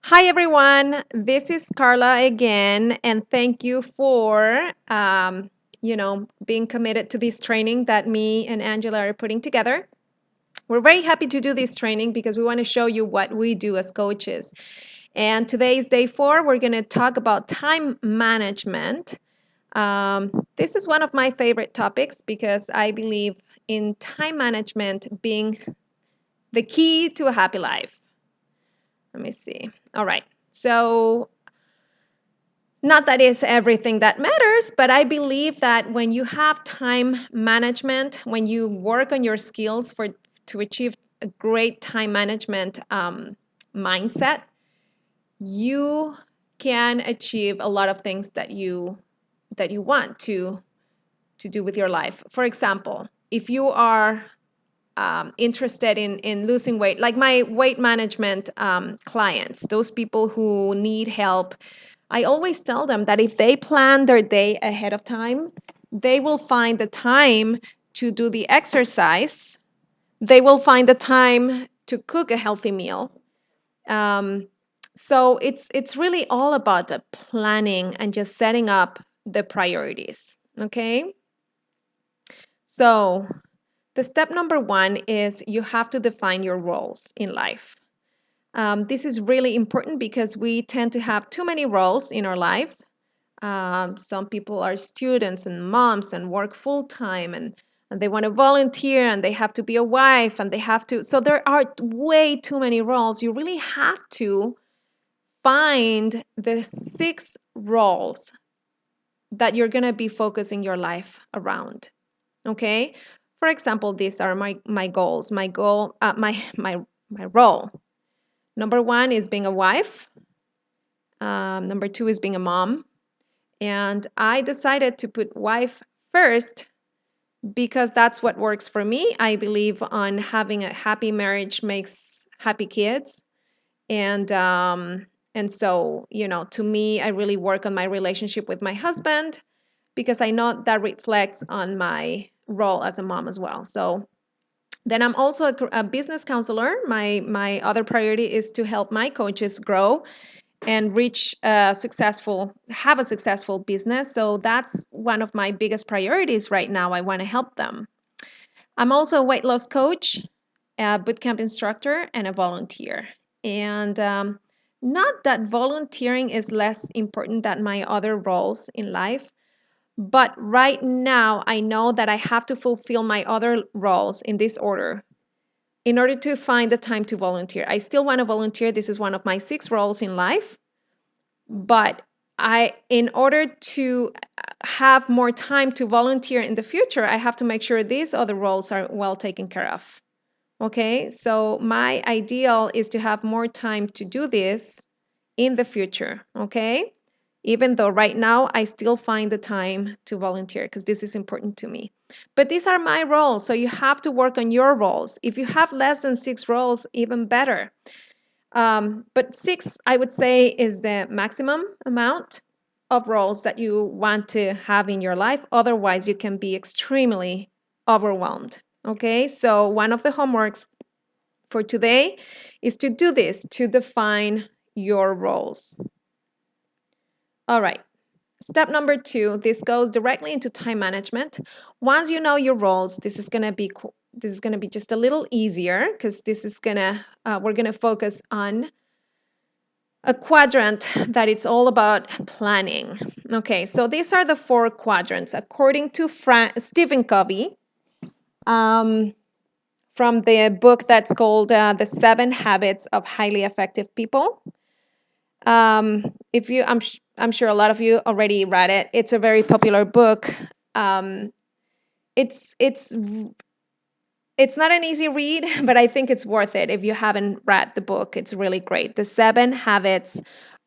Hi, everyone. This is Carla again, and thank you for, being committed to this training that me and Angela are putting together. We're very happy to do this training because we want to show you what we do as coaches. And today is day 4. We're going to talk about time management. This is one of my favorite topics because I believe in time management being the key to a happy life. Let me see. All right. So, not that is everything that matters, but I believe that when you have time management, when you work on your skills to achieve a great time management mindset, you can achieve a lot of things that you want to do with your life. For example, if you are interested in losing weight, like my weight management clients, those people who need help, I always tell them that if they plan their day ahead of time, they will find the time to do the exercise. They will find the time to cook a healthy meal. Um, so it's really all about the planning and just setting up the priorities. Okay. So the step number 1 is you have to define your roles in life. This is really important because we tend to have too many roles in our lives. Some people are students and moms and work full time and they want to volunteer and they have to be a wife and they have to. So there are way too many roles. You really have to find the 6 roles that you're going to be focusing your life around. Okay. For example, these are my goals. My role. Number 1 is being a wife. Number 2 is being a mom. And I decided to put wife first because that's what works for me. I believe on having a happy marriage makes happy kids. And so, to me, I really work on my relationship with my husband because I know that reflects on my role as a mom as well. So then I'm also a business counselor. My other priority is to help my coaches grow and have a successful business. So that's one of my biggest priorities right now. I want to help them. I'm also a weight loss coach, a bootcamp instructor, and a volunteer. And not that volunteering is less important than my other roles in life, but right now I know that I have to fulfill my other roles in this order in order to find the time to volunteer. I still want to volunteer. This is one of my 6 roles in life. But in order to have more time to volunteer in the future, I have to make sure these other roles are well taken care of. Okay, so my ideal is to have more time to do this in the future. Okay, even though right now I still find the time to volunteer because this is important to me. But these are my roles, so you have to work on your roles. If you have less than 6 roles, even better. But 6, I would say, is the maximum amount of roles that you want to have in your life. Otherwise, you can be extremely overwhelmed. Okay, so one of the homeworks for today is to do this, to define your roles. All right. Step number 2, this goes directly into time management. Once you know your roles, this is going to be just a little easier because we're going to focus on a quadrant that it's all about planning. Okay, so these are the 4 quadrants according to Stephen Covey, from the book that's called The 7 Habits of Highly Effective People. If you, I'm sure a lot of you already read it. It's a very popular book. It's not an easy read, but I think it's worth it. If you haven't read the book, it's really great. The 7 Habits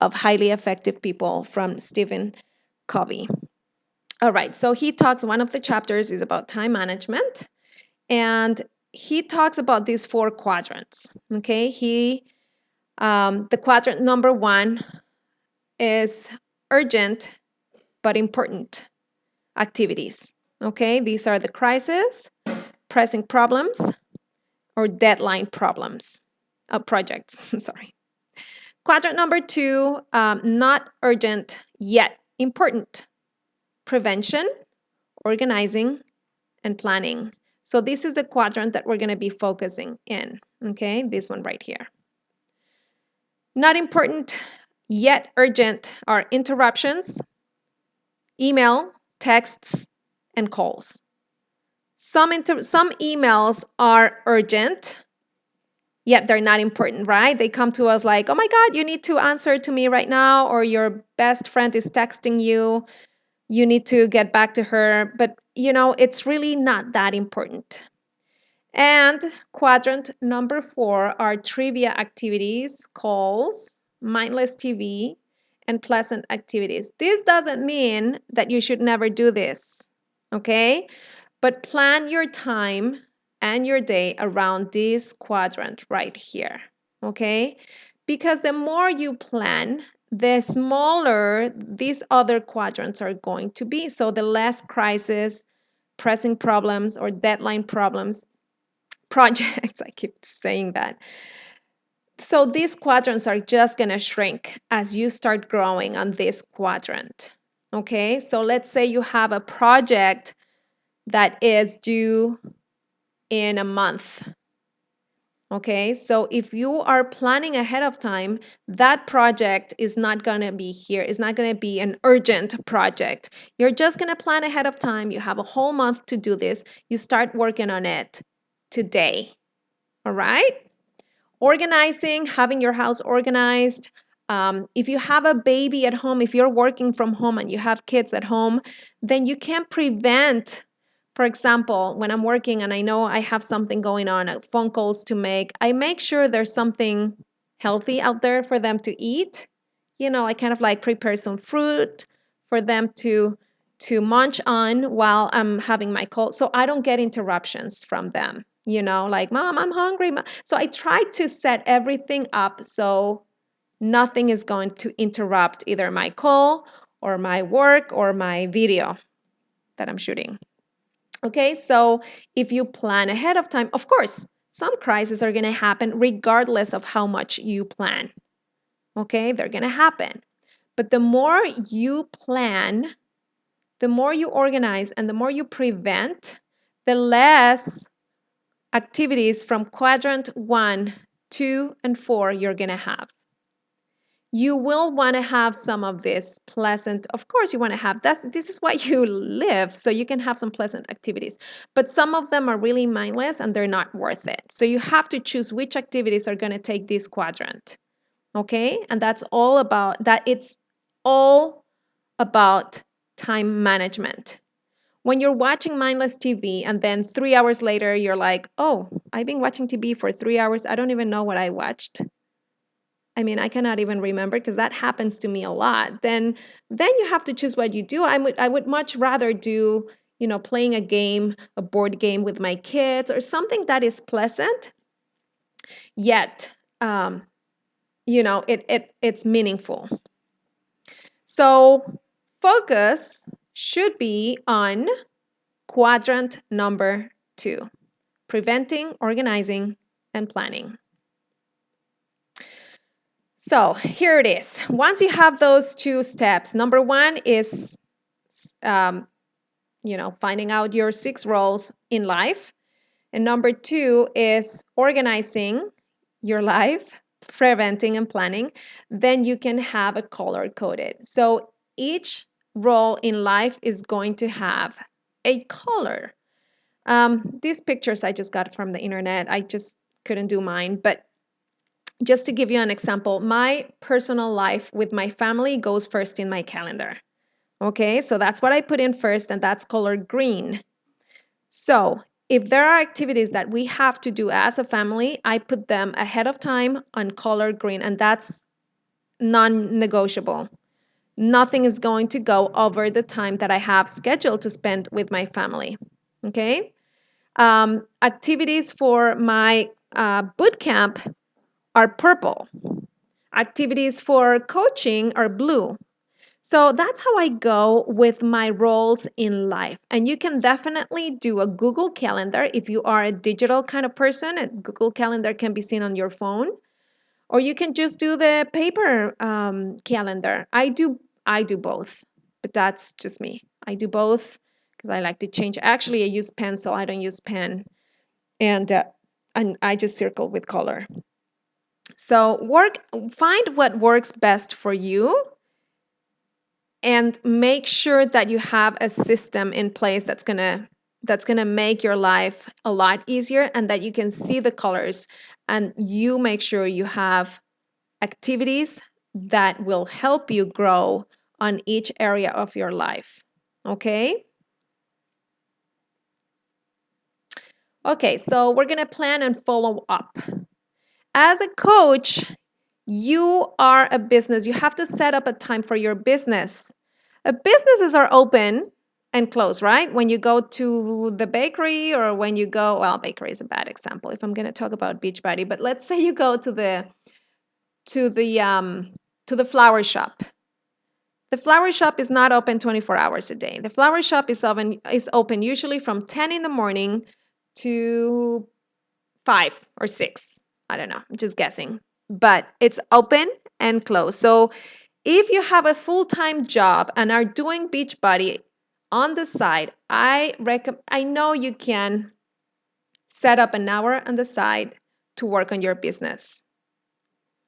of Highly Effective People from Stephen Covey. All right, so one of the chapters is about time management, and he talks about these 4 quadrants. Okay, the quadrant number 1 is urgent but important activities. Okay, these are the crisis, pressing problems, or deadline projects. Sorry. Quadrant number 2, not urgent yet important. Prevention, organizing, and planning. So this is the quadrant that we're going to be focusing in, okay? This one right here. Not important yet urgent are interruptions, email, texts, and calls. Some emails are urgent, yet they're not important, right? They come to us like, oh my God, you need to answer to me right now, or your best friend is texting you. You need to get back to her. But, it's really not that important. And quadrant number 4 are trivia activities, calls, mindless TV, and pleasant activities. This doesn't mean that you should never do this, okay? But plan your time and your day around this quadrant right here, okay? Because the more you plan, the smaller these other quadrants are going to be. So the less crisis, pressing problems, or deadline problems, projects, I keep saying that. So these quadrants are just going to shrink as you start growing on this quadrant, okay? So let's say you have a project that is due in a month. Okay, so if you are planning ahead of time, that project is not going to be here. It's not going to be an urgent project. You're just going to plan ahead of time. You have a whole month to do this. You start working on it today. All right? Organizing, having your house organized. If you have a baby at home, if you're working from home and you have kids at home, then you can prevent. For example, when I'm working and I know I have something going on, phone calls to make, I make sure there's something healthy out there for them to eat. I kind of like prepare some fruit for them to munch on while I'm having my call, so I don't get interruptions from them. Like, Mom, I'm hungry. So I try to set everything up so nothing is going to interrupt either my call or my work or my video that I'm shooting. Okay, so if you plan ahead of time, of course, some crises are going to happen regardless of how much you plan. Okay, they're going to happen. But the more you plan, the more you organize, and the more you prevent, the less activities from quadrant 1, 2, and 4 you're going to have. You will want to have some of this pleasant, of course you want to have, this is why you live, so you can have some pleasant activities. But some of them are really mindless and they're not worth it. So you have to choose which activities are going to take this quadrant. Okay? And that's all about that. It's all about time management. When you're watching mindless TV and then 3 hours later you're like, oh, I've been watching TV for 3 hours. I don't even know what I watched. I mean, I cannot even remember because that happens to me a lot. Then you have to choose what you do. I would much rather do, playing a game, a board game with my kids, or something that is pleasant, yet it's meaningful. So focus should be on quadrant number 2, preventing, organizing, and planning. So here it is. Once you have those 2 steps, number 1 is, finding out your 6 roles in life. And number 2 is organizing your life, preventing and planning. Then you can have it color coded. So each role in life is going to have a color. These pictures I just got from the internet. I just couldn't do mine, but just to give you an example, my personal life with my family goes first in my calendar. Okay, so that's what I put in first, and that's colored green. So if there are activities that we have to do as a family, I put them ahead of time on color green, and that's non-negotiable. Nothing is going to go over the time that I have scheduled to spend with my family. Okay? Activities for my boot camp are purple. Activities for coaching are blue. So that's how I go with my roles in life. And you can definitely do a Google Calendar if you are a digital kind of person. A Google Calendar can be seen on your phone. Or you can just do the paper calendar. I do both, but that's just me. I do both because I like to change. Actually, I use pencil. I don't use pen, and I just circle with color. So find what works best for you, and make sure that you have a system in place that's gonna make your life a lot easier, and that you can see the colors, and you make sure you have activities that will help you grow on each area of your life. Okay? Okay, so we're going to plan and follow up. As a coach, you are a business. You have to set up a time for your business. Businesses are open and close, right? When you go to the bakery, or when you go, well, bakery is a bad example if I'm going to talk about Beachbody, but let's say you go to the um to the flower shop. The flower shop is not open 24 hours a day. The flower shop is open usually from 10 in the morning to 5 or 6. I don't know, I'm just guessing. But it's open and closed. So if you have a full-time job and are doing Beachbody on the side, I know you can set up an hour on the side to work on your business.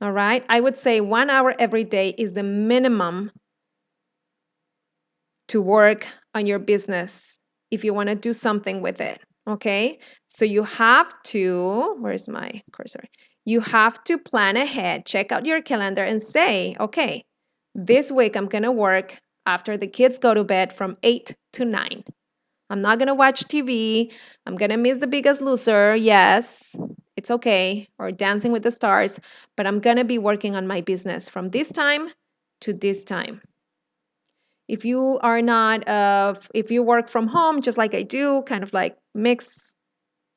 All right? I would say 1 hour every day is the minimum to work on your business if you want to do something with it. Okay. So you have to, where's my cursor? You have to plan ahead, check out your calendar and say, okay, this week I'm going to work after the kids go to bed from 8 to 9. I'm not going to watch TV. I'm going to miss The Biggest Loser. Yes, it's okay. Or Dancing with the Stars. But I'm going to be working on my business from this time to this time. If you are not, if you work from home, just like I do, kind of like mix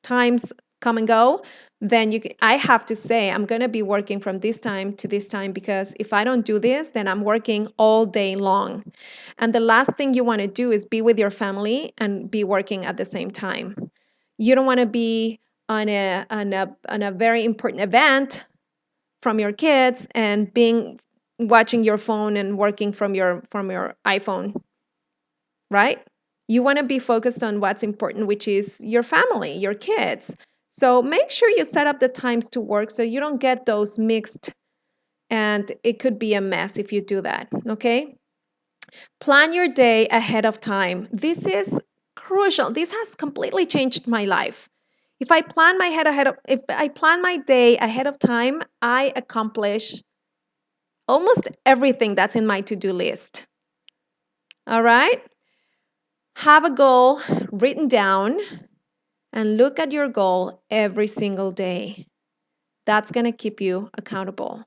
times come and go, then I have to say I'm going to be working from this time to this time, because if I don't do this, then I'm working all day long. And the last thing you want to do is be with your family and be working at the same time. You don't want to be on a very important event from your kids and being watching your phone and working from your iPhone, right? You want to be focused on what's important, which is your family, your kids. So make sure you set up the times to work so you don't get those mixed, and it could be a mess if you do that, okay? Plan your day ahead of time. This is crucial. This has completely changed my life. If I plan my day ahead of time, I accomplish almost everything that's in my to-do list. All right? Have a goal written down and look at your goal every single day. That's going to keep you accountable.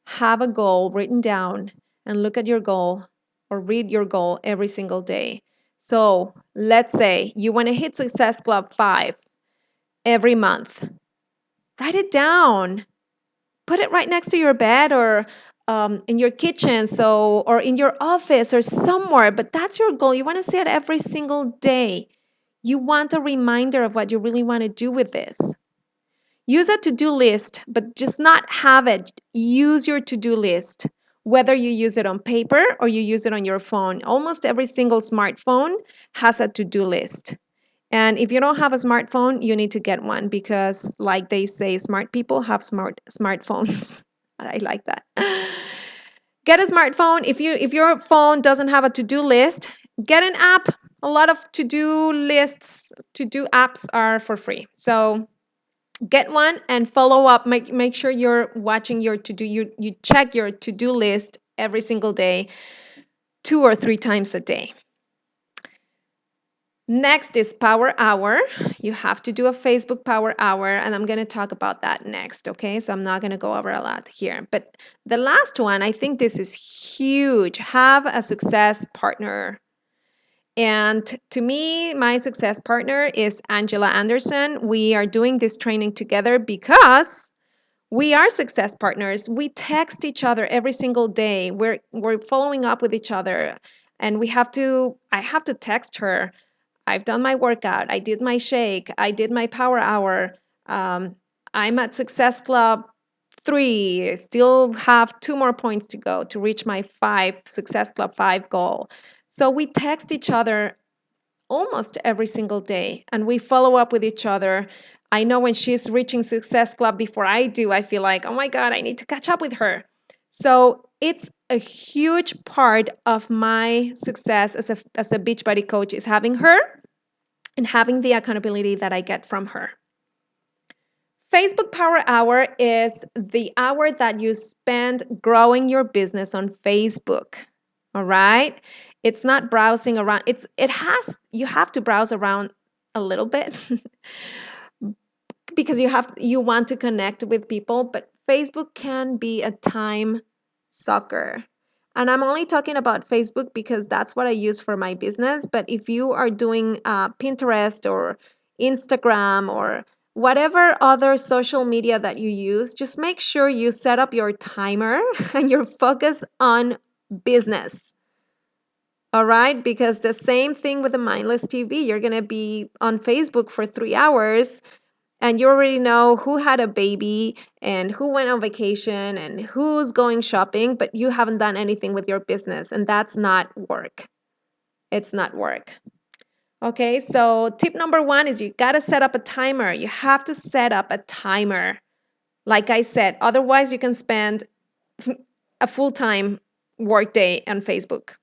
Have a goal written down and look at your goal or read your goal every single day. So let's say you want to hit Success Club 5 every month. Write it down. Put it right next to your bed, or in your kitchen, or in your office or somewhere. But that's your goal. You want to see it every single day. You want a reminder of what you really want to do with this. Use a to-do list, but just not have it. Use your to-do list, whether you use it on paper or you use it on your phone. Almost every single smartphone has a to-do list. And if you don't have a smartphone, you need to get one, because like they say, smart people have smartphones. I like that. Get a smartphone. If your phone doesn't have a to-do list, get an app. A lot of to-do lists, to-do apps are for free. So get one and follow up. Make sure you're watching your to-do. You check your to-do list every single day, 2 or 3 times a day. Next is Power Hour. You have to do a Facebook Power Hour, and I'm going to talk about that next, okay? So I'm not going to go over a lot here. But the last one, I think this is huge. Have a success partner. And to me, my success partner is Angela Anderson. We are doing this training together because we are success partners. We text each other every single day. We're following up with each other, and I have to text her. I've done my workout. I did my shake. I did my power hour. I'm at Success Club 3, still have 2 more points to go to reach my 5 Success Club 5 goal. So we text each other almost every single day and we follow up with each other. I know when she's reaching Success Club before I do, I feel like, oh my God, I need to catch up with her. So it's a huge part of my success as a Beachbody coach is having her and having the accountability that I get from her. Facebook Power Hour is the hour that you spend growing your business on Facebook. All right? It's not browsing around. You have to browse around a little bit because you want to connect with people, but Facebook can be a time sucker. And I'm only talking about Facebook because that's what I use for my business. But if you are doing Pinterest or Instagram or whatever other social media that you use, just make sure you set up your timer and your focus on business. All right? Because the same thing with the mindless TV, you're going to be on Facebook for 3 hours and you already know who had a baby and who went on vacation and who's going shopping, but you haven't done anything with your business. And that's not work. It's not work. Okay, so tip number 1 is you got to set up a timer. You have to set up a timer. Like I said, otherwise you can spend a full-time workday on Facebook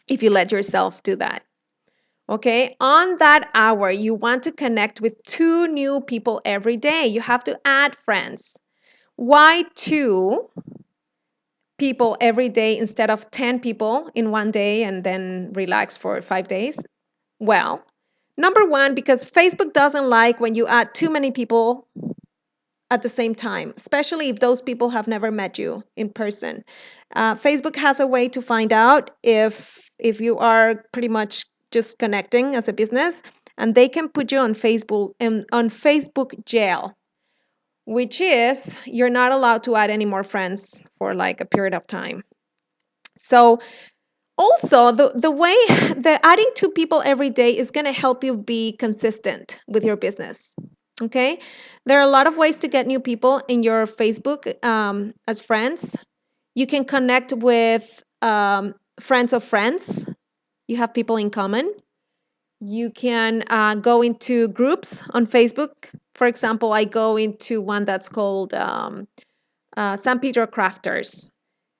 if you let yourself do that. Okay, on that hour, you want to connect with 2 new people every day. You have to add friends. Why 2 people every day instead of 10 people in one day and then relax for 5 days? Well, number 1, because Facebook doesn't like when you add too many people at the same time, especially if those people have never met you in person. Facebook has a way to find out if you are pretty much just connecting as a business, and they can put you on Facebook jail, which is you're not allowed to add any more friends for like a period of time. So also the way the adding 2 people every day is going to help you be consistent with your business. Okay, there are a lot of ways to get new people in your Facebook as friends. You can connect with friends of friends. You have people in common. You can go into groups on Facebook. For example, I go into one that's called San Pedro Crafters.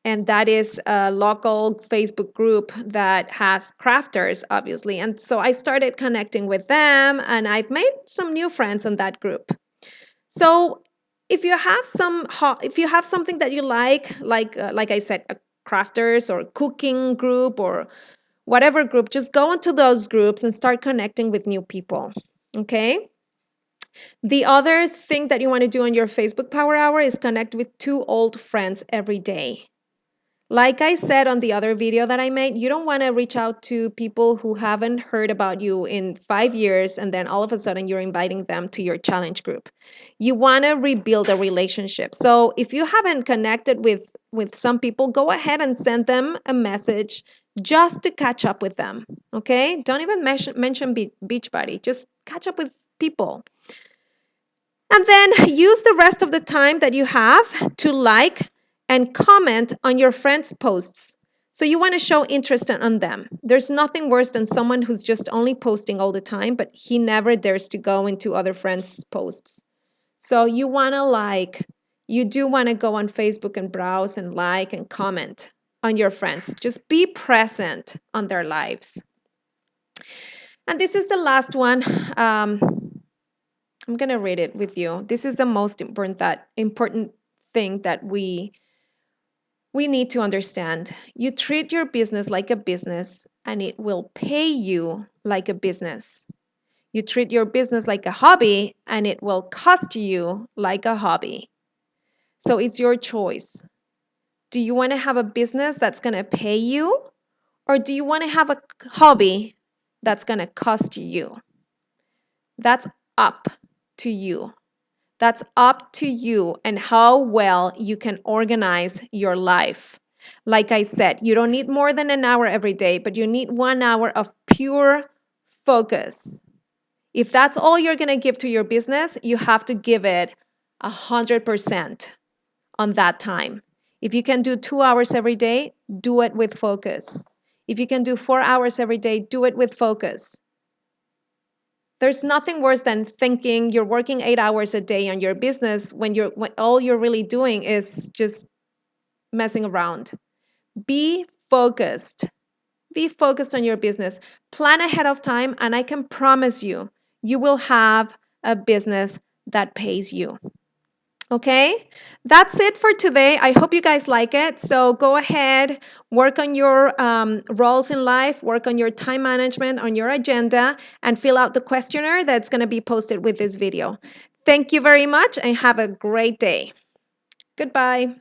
And that is a local Facebook group that has crafters, obviously. And so I started connecting with them, and I've made some new friends on that group. So if you have something that you like I said, a crafters or cooking group or whatever group, just go into those groups and start connecting with new people. Okay. The other thing that you want to do on your Facebook Power Hour is connect with 2 old friends every day. Like I said on the other video that I made, you don't want to reach out to people who haven't heard about you in 5 years and then all of a sudden you're inviting them to your challenge group. You want to rebuild a relationship. So if you haven't connected with some people, go ahead and send them a message just to catch up with them. Okay? Don't even mention Beachbody. Just catch up with people. And then use the rest of the time that you have to like and comment on your friends' posts. So you want to show interest on them. There's nothing worse than someone who's just only posting all the time, but he never dares to go into other friends' posts. So you want to you do want to go on Facebook and browse and like and comment on your friends. Just be present on their lives. And this is the last one. I'm going to read it with you. This is the most important thing that we need to understand. You treat your business like a business and it will pay you like a business. You treat your business like a hobby and it will cost you like a hobby. So it's your choice. Do you want to have a business that's going to pay you, or do you want to have a hobby that's going to cost you? That's up to you. That's up to you and how well you can organize your life. Like I said, you don't need more than an hour every day, but you need 1 hour of pure focus. If that's all you're going to give to your business, you have to give it 100%. on that time. If you can do 2 hours every day, do it with focus. If you can do 4 hours every day, do it with focus. There's nothing worse than thinking you're working 8 hours a day on your business when all you're really doing is just messing around. Be focused. Be focused on your business. Plan ahead of time, and I can promise you, you will have a business that pays you. Okay, that's it for today. I hope you guys like it. So go ahead, work on your roles in life, work on your time management, on your agenda, and fill out the questionnaire that's going to be posted with this video. Thank you very much and have a great day. Goodbye.